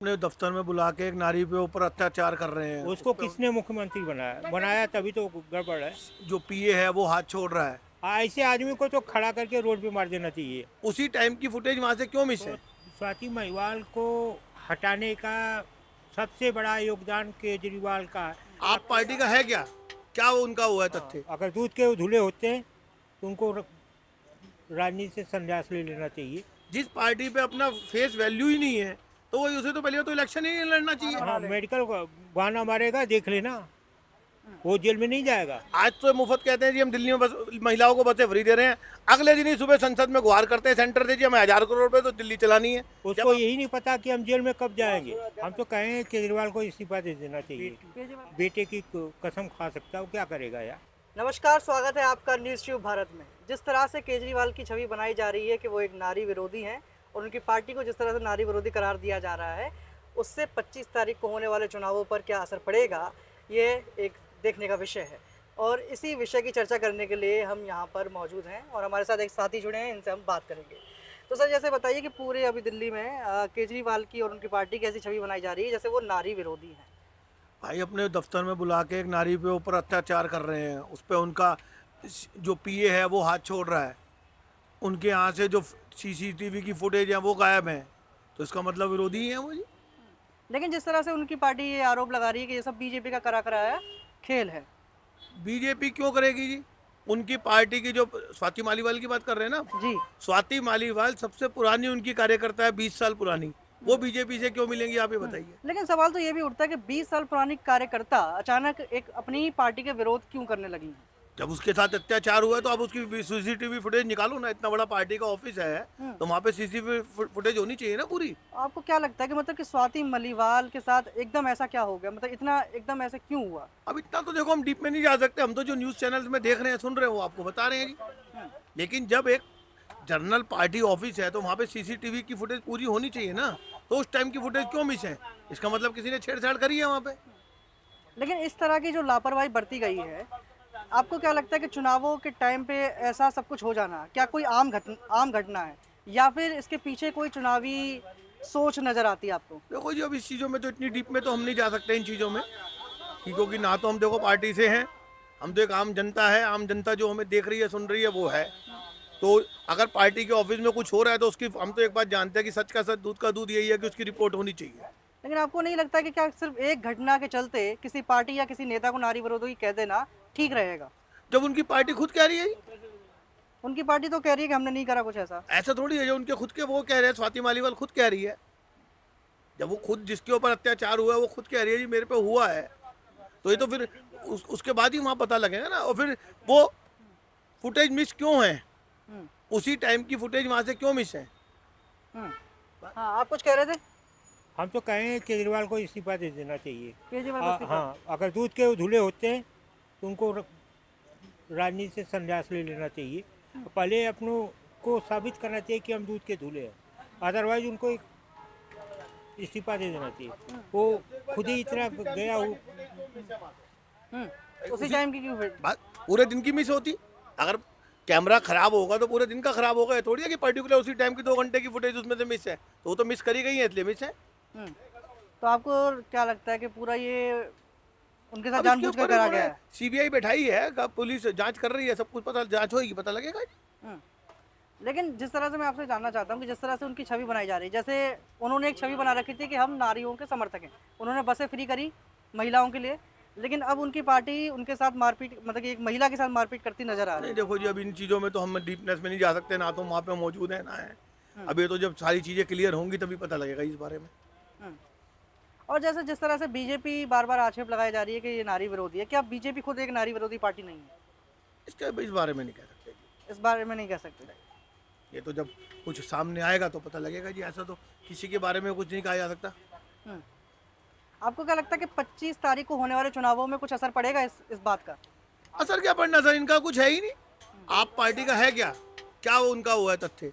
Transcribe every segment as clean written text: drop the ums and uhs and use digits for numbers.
अपने दफ्तर में बुला के एक नारी पे ऊपर अत्याचार कर रहे हैं। उसको किसने मुख्यमंत्री बनाया तभी तो गड़बड़ है। जो पीए है वो हाथ छोड़ रहा है। ऐसे आदमी को तो खड़ा करके रोड पे मार देना चाहिए। उसी टाइम की फुटेज वहां से क्यों मिस तो है? स्वाति महिवाल को हटाने का सबसे बड़ा योगदान केजरीवाल का है। आप पार्टी का है क्या? क्या वो उनका हुआ है तथ्य? अगर दूध के धुले होते तो उनको राजनीति से संन्यास ले लेना चाहिए। जिस पार्टी पे अपना फेस वैल्यू ही नहीं है तो वो उसे तो पहले तो इलेक्शन ही नहीं लड़ना चाहिए। हाँ, मेडिकल बहाना मारेगा, देख लेना, वो जेल में नहीं जाएगा। आज तो मुफ्त कहते हैं जी हम दिल्ली में बस महिलाओं को बसें फ्री दे रहे हैं, अगले दिन ही सुबह संसद में गुहार करते हैं सेंटर से जी हमें 1000 करोड़ रुपए तो दिल्ली चलानी है। उसको यही नहीं पता कि हम जेल में कब जाएंगे। हम तो कहें केजरीवाल को इस्तीफा दे देना चाहिए। बेटे की कसम खा सकता है, वो क्या करेगा यार। नमस्कार, स्वागत है आपका न्यूज़ ट्यूब भारत में। जिस तरह से केजरीवाल की छवि बनाई जा रही है कि वो एक नारी विरोधी हैं और उनकी पार्टी को जिस तरह से नारी विरोधी करार दिया जा रहा है, उससे 25 तारीख को होने वाले चुनावों पर क्या असर पड़ेगा, ये एक देखने का विषय है। और इसी विषय की चर्चा करने के लिए हम यहाँ पर मौजूद हैं और हमारे साथ एक साथी जुड़े हैं, इनसे हम बात करेंगे। तो सर, जैसे बताइए कि पूरे अभी दिल्ली में केजरीवाल की और उनकी पार्टी की ऐसी छवि बनाई जा रही है जैसे वो नारी विरोधी हैं। भाई अपने दफ्तर में बुला के एक नारी पे ऊपर अत्याचार कर रहे हैं, उस पर उनका जो पीए है वो हाथ छोड़ रहा है, उनके यहाँ से जो सीसीटीवी की फुटेज है वो गायब है, तो इसका मतलब विरोधी ही है वो जी। लेकिन जिस तरह से उनकी पार्टी ये आरोप लगा रही है कि ये सब बीजेपी का करा कराया खेल है। बीजेपी क्यों करेगी जी? उनकी पार्टी की जो स्वाति मालीवाल की बात कर रहे हैं ना जी, स्वाति मालीवाल सबसे पुरानी उनकी कार्यकर्ता है, 20 साल पुरानी, वो बीजेपी से क्यों मिलेंगी आप ये बताइए। लेकिन सवाल तो ये भी उठता है कि 20 साल पुरानी कार्यकर्ता अचानक एक अपनी ही पार्टी के विरोध क्यों करने लगी हैं? जब उसके साथ अत्याचार हुआ है तो आप उसकी सीसीटीवी फुटेज निकालो ना, इतना बड़ा पार्टी का ऑफिस है तो वहाँ पे सीसीटीवी फुटेज होनी चाहिए ना पूरी। आपको क्या लगता है कि मतलब कि स्वाति मलीवाल के साथ एकदम ऐसा क्या हो गया, मतलब इतना एकदम ऐसे क्यों हुआ? अब इतना तो देखो हम डीप में नहीं जा सकते, हम तो जो न्यूज चैनल्स में देख रहे हैं सुन रहे हैं वो आपको बता रहे हैं जी। लेकिन जब एक जनरल पार्टी ऑफिस है तो वहाँ पे सीसीटीवी की फुटेज पूरी होनी चाहिए ना, तो उस टाइम की फुटेज क्यों मिस है? इसका मतलब किसी ने छेड़छाड़ करी है वहाँ पे। लेकिन इस तरह की जो लापरवाही बरती गई है, आपको क्या लगता है कि चुनावों के टाइम पे ऐसा सब कुछ हो जाना क्या कोई आम घटना है या फिर इसके पीछे कोई चुनावी सोच नजर आती है आपको? देखो जी अब इस चीज़ों में तो इतनी डीप में तो हम नहीं जा सकते इन चीज़ों में, क्योंकि ना तो हम देखो पार्टी से हैं, हम तो एक आम जनता है, आम जनता जो हमें देख रही है सुन रही है वो है। तो अगर पार्टी के ऑफिस में कुछ हो रहा है तो उसकी हम तो एक बात जानते हैं कि सच का सच दूध का दूध यही है कि उसकी रिपोर्ट होनी चाहिए। लेकिन आपको नहीं लगता कि क्या सिर्फ एक घटना के चलते किसी पार्टी या किसी नेता को नारी विरोधी कह देना ठीक रहेगा? जब उनकी पार्टी खुद कह रही है, उनकी पार्टी तो कह रही है कि हमने नहीं करा कुछ ऐसा। ऐसा थोड़ी है जो उनके खुद के वो कह रहे हैं, स्वाति मालीवाल खुद कह रही है, जब वो खुद जिसके ऊपर अत्याचार हुआ है वो खुद कह रही है जी मेरे पे हुआ है, तो ये तो फिर उसके बाद ही वहाँ पता लगेगा ना। और फिर वो फुटेज मिस क्यों है, हम्म, उसी टाइम की फुटेज वहाँ से क्यों मिस है? हम्म। हाँ, आप कुछ कह रहे थे? हम तो कहें केजरीवाल को इस्तीफा दे देना चाहिए। केजरीवाल को इस्तीफा? हाँ, अगर दूध के धुले होते तो उनको राजनीति से संन्यास ले लेना चाहिए। पहले अपनों को साबित करना चाहिए कि हम दूध के धुले हैं, अदरवाइज उनको एक इस्तीफा दे देना चाहिए। वो खुद ही इतना गया हो। उसी टाइम की क्यों बात पूरे दिन की मिस होती, अगर कैमरा खराब होगा तो पूरे दिन का खराब होगा, ये थोड़ी है कि पर्टिकुलर उसी टाइम की 2 घंटे की फुटेज उसमें से मिस है, तो वो तो मिस करी गई है इसलिए मिस है। तो आपको क्या लगता है कि पूरा ये उनके साथ अब इसके जानबूझ कर ऊपर करा गया है? सीबीआई बैठाई है, पुलिस जांच कर रही है, सब कुछ पता जांच होगी पता लगेगा। लेकिन जिस तरह से मैं आपसे जानना चाहता हूँ कि जिस तरह से उनकी छवि बनाई जा रही है, जैसे उन्होंने एक छवि बना रखी थी कि हम नारियों के समर्थक हैं, उन्होंने बसें फ्री करी महिलाओं के लिए, लेकिन अब उनकी पार्टी उनके साथ मारपीट, मतलब कि एक महिला के साथ मारपीट करती नजर आ रही नहीं है। देखो जी अब इन चीज़ों में तो हम डीपनेस में नहीं जा सकते, ना तो वहाँ पे मौजूद है ना है। अब ये तो जब सारी चीज़ें क्लियर होंगी तभी पता लगेगा इस बारे में। हम्म। और जैसे जिस तरह से बीजेपी बार बार आक्षेप लगाई जा रही है कि ये नारी विरोधी है, क्या बीजेपी खुद एक नारी विरोधी पार्टी नहीं है? इसके इस बारे में नहीं कह सकते जी। इस बारे में नहीं कह सकते। ये तो जब कुछ सामने आएगा तो पता लगेगा जी, ऐसा तो किसी के बारे में कुछ नहीं कहा जा सकता। हम्म। आपको क्या लगता है कि 25 तारीख को होने वाले चुनावों में कुछ असर पड़ेगा इस बात का? असर क्या पड़ना सर, इनका कुछ है ही नहीं। आप पार्टी का है क्या? क्या वो उनका हुआ है तथ्य?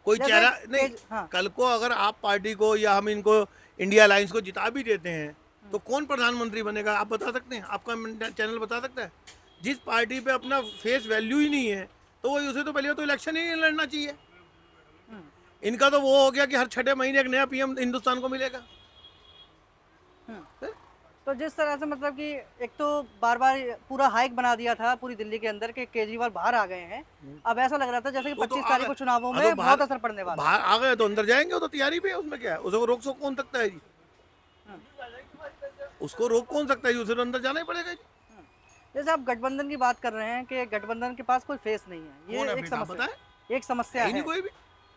कोई जैसे चेहरा नहीं। हाँ। कल को अगर आप पार्टी को या हम इनको इंडिया अलायंस को जिता भी देते हैं तो कौन प्रधानमंत्री बनेगा आप बता सकते हैं? आपका चैनल बता सकता है? जिस पार्टी पे अपना फेस वैल्यू ही नहीं है तो वो उसे तो पहले तो इलेक्शन ही नहीं लड़ना चाहिए। इनका तो वो हो गया कि हर 6 महीने एक नया पीएम हिंदुस्तान को मिलेगा। तो जिस तरह से मतलब कि एक तो बार बार पूरा हाइक बना दिया था पूरी दिल्ली के अंदर कि केजरीवाल बाहर आ गए हैं, अब ऐसा लग रहा था जैसे कि वो तो 25 आ तारीख गए। को चुनावों हाँ, में तो बहुत असर पड़ने वाला है। बाहर आ गए तो अंदर जाएंगे, वो तो तैयारी पे है, उसमें क्या है, उसको रोक सो कौन सकता है जी? उसको रोक कौन सकता है जी? उसे तो अंदर जाना ही पड़ेगा जी। जैसे आप गठबंधन की बात कर रहे हैं कि गठबंधन के पास कोई फेस नहीं है, कौन है ये एक फिर? आप समस्या, बताएं। एक समस्या है ही नहीं है। कोई भी।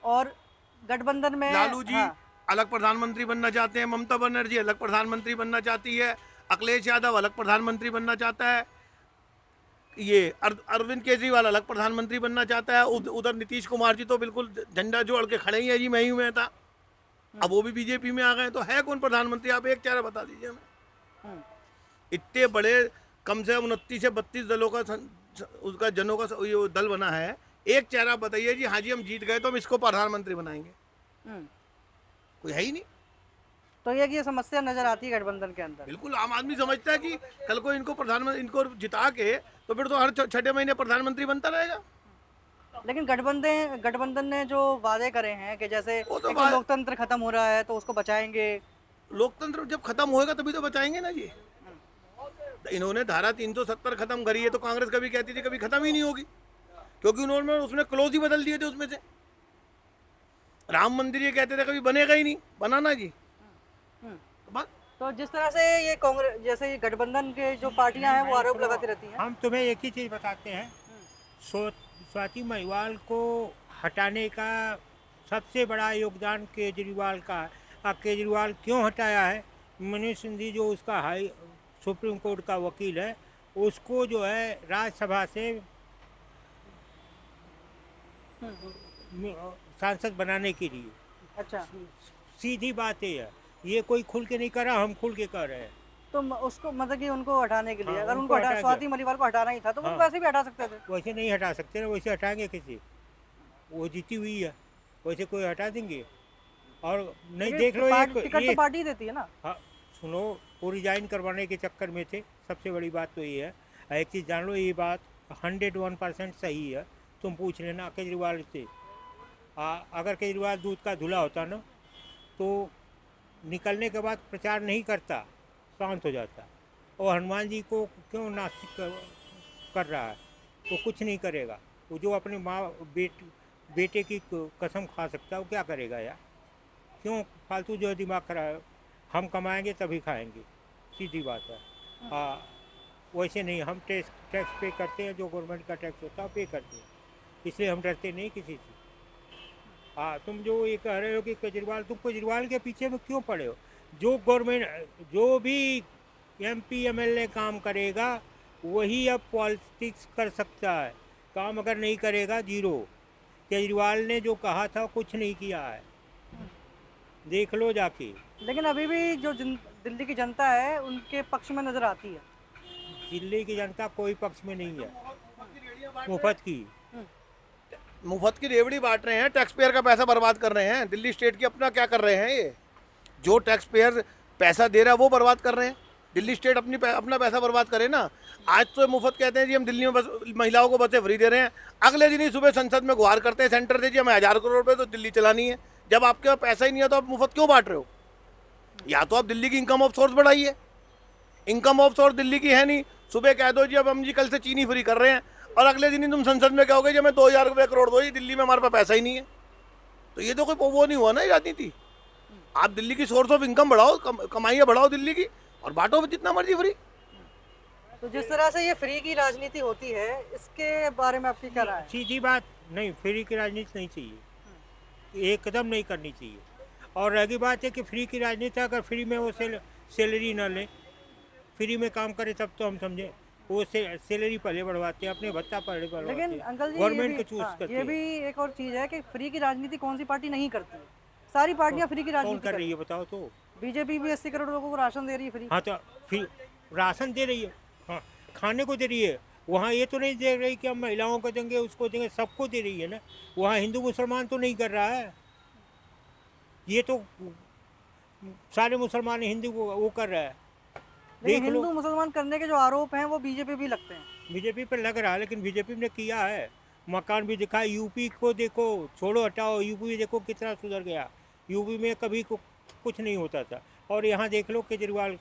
और गठबंधन में लालू जी हाँ, अलग प्रधानमंत्री बनना चाहते हैं, ममता बनर्जी अलग प्रधानमंत्री बनना चाहती है, अखिलेश यादव अलग प्रधानमंत्री बनना चाहता है, ये अरविंद केजरीवाल अलग प्रधानमंत्री बनना चाहता है, उधर नीतीश कुमार जी तो बिल्कुल झंडा जोड़ के खड़े ही है जी, मैं ही मैं था। अब वो भी बीजेपी में आ गए, तो है कौन प्रधानमंत्री? आप एक चेहरा बता दीजिए हमें। हम्म, इतने बड़े कम से कम 29 से 32 दलों का उसका जनों का ये दल बना है, एक चेहरा बताइए जी, हाँ जी हम जीत गए तो हम इसको प्रधानमंत्री बनाएंगे। हम्म। कोई है ही नहीं। तो ये समस्या नजर आती है गठबंधन के अंदर। बिल्कुल आम आदमी समझता है कि कल को इनको प्रधानमंत्री, इनको जिता के तो फिर तो हर छठे महीने प्रधानमंत्री बनता रहेगा। लेकिन गठबंधन ने जो वादे करे हैं कि जैसे वो तो एक तो लोकतंत्र खत्म हो रहा है तो उसको बचाएंगे। लोकतंत्र जब खत्म होएगा तभी तो बचाएंगे ना जी। इन्होंने धारा 370 खत्म करी है, तो कांग्रेस कभी कहती थी कभी खत्म ही नहीं होगी, क्योंकि उन्होंने उसमें क्लोज ही बदल दिए थे उसमें से। राम मंदिर ये कहते थे कभी बनेगा ही नहीं, बनाना जी बस। तो जिस तरह से ये कांग्रेस जैसे ये गठबंधन के जो पार्टियां हैं वो आरोप लगाती रहती हैं। हम तुम्हें एक ही चीज़ बताते हैं, स्वाति महिवाल को हटाने का सबसे बड़ा योगदान केजरीवाल का है। अब केजरीवाल क्यों हटाया है? मनीष सिंधी जो उसका हाई सुप्रीम कोर्ट का वकील है, उसको जो है राज्यसभा से सांसद बनाने के लिए। अच्छा, सीधी बात है, ये कोई खुल के नहीं कर रहा, हम खुल के कर रहे हैं। तो उसको मतलब कि उनको हटाने के लिए हाँ, अगर उनको उनको हटा स्वाति मलिवाल को हटाना ही था तो वो हाँ। वैसे भी हटा सकते थे। वैसे नहीं हटा सकते ना, वैसे हटाएंगे किसी? वो जीती हुई है, वैसे कोई हटा देंगे? और नहीं, लेकिन देख लो टिकट ये तो पार्टी ही देती है ना। हाँ, सुनो, वो रिजाइन करवाने के चक्कर में थे। सबसे बड़ी बात तो ये है, एक चीज़ जान लो, ये बात 101% सही है। तुम पूछ लेना केजरीवाल से, अगर केजरीवाल दूध का धुला होता ना तो निकलने के बाद प्रचार नहीं करता, शांत हो जाता। और हनुमान जी को क्यों नास्तिक कर रहा है? वो कुछ नहीं करेगा। वो जो अपने माँ बेटे की कसम खा सकता है, वो क्या करेगा यार? क्यों फालतू जो दिमाग खराब? हम कमाएंगे तभी खाएंगे, सीधी बात है। वैसे नहीं, हम टैक्स पे करते हैं, जो गवर्नमेंट का टैक्स होता है पे करते हैं, इसलिए हम डरते नहीं किसी से। हाँ, तुम जो ये कह रहे हो कि केजरीवाल, तुम केजरीवाल के पीछे में क्यों पड़े हो? जो गवर्नमेंट, जो भी MP MLA काम करेगा वही अब पॉलिटिक्स कर सकता है। काम अगर नहीं करेगा, जीरो। केजरीवाल ने जो कहा था कुछ नहीं किया है, देख लो जाके। लेकिन अभी भी जो दिल्ली की जनता है उनके पक्ष में नजर आती है। दिल्ली की जनता कोई पक्ष में नहीं है, मुफ्त की मुफ्त की रेवड़ी बांट रहे हैं, टैक्स पेयर का पैसा बर्बाद कर रहे हैं। दिल्ली स्टेट की अपना क्या कर रहे हैं? ये जो टैक्स पेयर पैसा दे रहा है वो बर्बाद कर रहे हैं। दिल्ली स्टेट अपना पैसा बर्बाद करे ना। आज तो मुफ्त कहते हैं जी हम दिल्ली में बस महिलाओं को बसें फ्री दे रहे हैं, अगले दिन ही सुबह संसद में गुहार करते हैं सेंटर से जी हमें 1000 करोड़ रुपए तो दिल्ली चलानी है। जब आपके पास पैसा ही नहीं है तो आप मुफ्त क्यों बांट रहे हो? या तो आप दिल्ली की इनकम ऑफ सोर्स बढ़ाइए। इनकम ऑफ सोर्स दिल्ली की है नहीं। सुबह कह दो जी अब हम जी कल से चीनी फ्री कर रहे हैं, और अगले दिन ही तुम संसद में कहोगे जी हमें 2000 करोड़ दो जी, दिल्ली में हमारे पास पैसा ही नहीं है। तो ये तो कोई वो नहीं हुआ ना ये राजनीति। आप दिल्ली की सोर्स ऑफ इनकम बढ़ाओ, कमाइयाँ बढ़ाओ दिल्ली की, और बांटो जितना मर्जी फ्री। तो जिस तरह से ये फ्री की राजनीति होती है, इसके बारे में आपकी क्या राय है? सीधी बात, नहीं, फ्री की राजनीति नहीं चाहिए, एकदम नहीं करनी चाहिए। और रही बात है कि फ्री की राजनीति, अगर फ्री में वो सैलरी ना लें, फ्री में काम करे तब तो हम समझें। वो सैलरी पहले बढ़वाते हैं, अपने भत्ता पहले बढ़वाते हैं। लेकिन अंकल जी गवर्नमेंट को चूज करते ये हैं। भी एक और चीज है कि फ्री की राजनीति कौन सी पार्टी नहीं करती है? सारी पार्टियां फ्री की कौन राजनीति कर रही है बताओ तो? बीजेपी भी 80 करोड़ लोगों को राशन दे रही है फ्री। हाँ, तो फिर राशन दे रही है, हाँ, खाने को दे रही है। वहाँ ये तो नहीं दे रही कि हम महिलाओं को देंगे, उसको देंगे, सबको दे रही है ना। वहाँ हिंदू मुसलमान तो नहीं कर रहा है, ये तो सारे मुसलमान हिंदू वो कर रहा है। लेकिन देख लो, हिंदू मुसलमान करने के जो आरोप हैं वो बीजेपी भी लगते हैं। बीजेपी पर लग रहा है, लेकिन बीजेपी ने किया है, मकान भी दिखा। यूपी को देखो, छोड़ो हटाओ, यूपी देखो कितना सुधर गया। यूपी में कभी कुछ नहीं होता था, और यहाँ देख लो केजरीवाल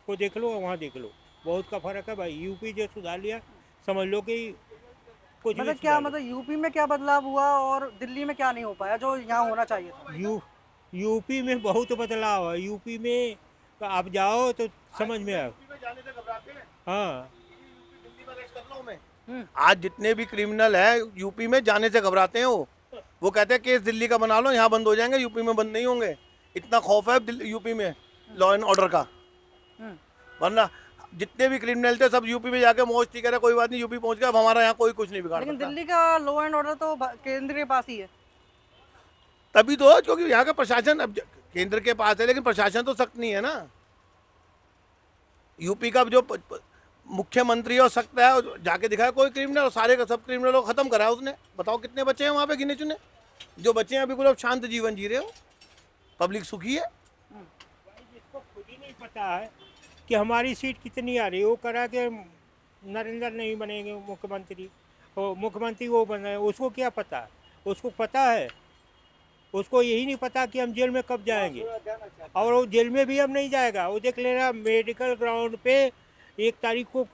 को देख लो और वहाँ देख लो, बहुत का फर्क है भाई। यूपी जो सुधार लिया समझ लो कि कुछ भी मतलब क्या, सुधार मतलब यूपी में क्या बदलाव हुआ और दिल्ली में क्या नहीं हो पाया जो यहाँ होना चाहिए था? यूपी में बहुत बदलाव है। यूपी में आप जाओ तो समझ में आए। यूपी में जाने से घबराते हैं, हाँ, दिल्ली में रेस्ट कर लो मैं। हम्म। आज जितने भी क्रिमिनल है यूपी में जाने से घबराते हैं। वो कहते हैं केस दिल्ली का बना लो, यहाँ बंद हो जाएंगे, यूपी में बंद नहीं होंगे। इतना खौफ है यूपी में लॉ एंड ऑर्डर का। हम्म। वरना जितने भी क्रिमिनल थे सब यूपी में जाके मौज थी, कह रहे कोई बात नहीं, यूपी पहुंच गया, अब हमारा यहाँ कोई कुछ नहीं बिगाड़ लेकिन सकता। दिल्ली का लॉ एंड ऑर्डर तो केंद्र के पास ही है। तभी तो, क्योंकि यहाँ का प्रशासन अब केंद्र के पास है, लेकिन प्रशासन तो सख्त नहीं है ना। यूपी का जो मुख्यमंत्री और सख्त है, जाके दिखाया कोई क्रिमिनल, और सारे का सब क्रिमिनलों को खत्म करा उसने। बताओ कितने बच्चे हैं वहाँ पे गिने चुने, जो बच्चे हैं बिल्कुल अब शांत जीवन जी रहे हो, पब्लिक सुखी है। जिसको खुद ही नहीं पता है कि हमारी सीट कितनी आ रही है, वो करा के नरेंद्र नहीं बनेंगे मुख्यमंत्री, मुख्यमंत्री वो बन रहे हैं, उसको क्या पता है? उसको पता है, उसको यही नहीं पता कि हम जेल में कब जाएंगे, और वो जेल में भी अब नहीं जाएगा। वो देख लेना मेडिकल ग्राउंड पे 1 तारीख को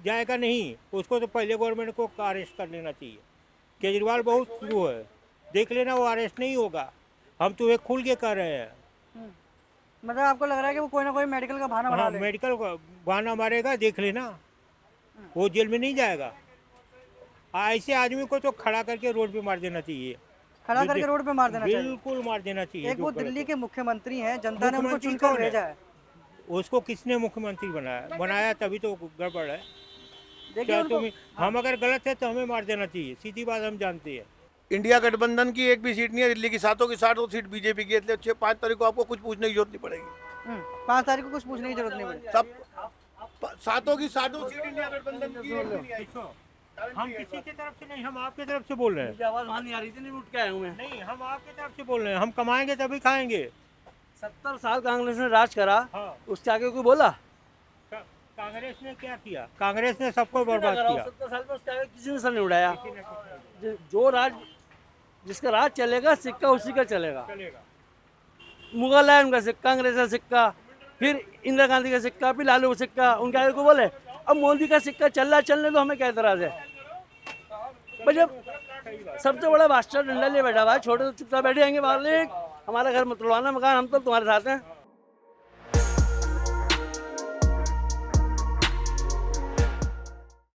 जाएगा नहीं, उसको तो पहले गवर्नमेंट को अरेस्ट कर लेना चाहिए। केजरीवाल बहुत वो है, देख लेना वो अरेस्ट नहीं होगा। हम तुम्हें खुल के कह रहे हैं। मतलब आपको लग रहा है कि वो कोई ना कोई मेडिकल का बहाना बना हाँ, ले? मेडिकल का बहाना मारेगा, देख लेना, वो जेल में नहीं जाएगा। ऐसे आदमी को तो खड़ा करके रोड पे मार देना चाहिए, खड़ा करके रोड पे मार देना चाहिए। बिल्कुल मार देना चाहिए। एक जो वो गलत दिल्ली है। के मुख्यमंत्री हैं, जनता ने उनको मुख्यमंत्री चुनकर कौन है? भेजा है। उसको किसने मुख्यमंत्री बनाया? बनाया तभी तो गड़बड़ है। देखिए क्या उनको, तुम्हें, हम अगर गलत है तो हमें मार देना चाहिए, सीधी बात हम जानते हैं। इंडिया गठबंधन की एक भी सीट नहीं है, दिल्ली की 7 की 7 सीट बीजेपी की है, इसलिए 5 तारीख को आपको कुछ पूछने की जरूरत नहीं पड़ेगी। 5 तारीख को कुछ पूछने की जरूरत नहीं पड़ी। सब 7 की 7 सीट इंडिया गठबंधन की एक भी नहीं आई। हम किसी की तरफ से नहीं, हम आपकी तरफ से बोल रहे हैं। आवाज वहाँ नहीं आ रही थी, नहीं उठ के आया हूँ मैं। नहीं, हम आपकी तरफ से बोल रहे हैं। हम कमाएंगे तभी खाएंगे। 70 साल कांग्रेस ने राज करा, हाँ, उसके आगे कोई बोला? कांग्रेस ने क्या किया? कांग्रेस ने सबको बर्बाद किया। 70 साल में उसके आगे किसी ने सर नहीं उड़ाया। जो राज, जिसका राज चलेगा, सिक्का उसी का चलेगा। मुगल है उनका सिक्का, अंग्रेज का सिक्का, फिर इंदिरा गांधी का सिक्का, फिर लालू का सिक्का, उनके आगे को बोले। अब मोदी का सिक्का चल रहा है, चलने दो, हमें क्या एतराज है? भाई जब सबसे बड़ा बादशाह डंडा लिए बैठा हुआ है, छोटे तो चुपचाप बैठे जाएंगे बाहर, ले हमारा घर मत तोड़वाना, मकान हम तो तुम्हारे साथ हैं।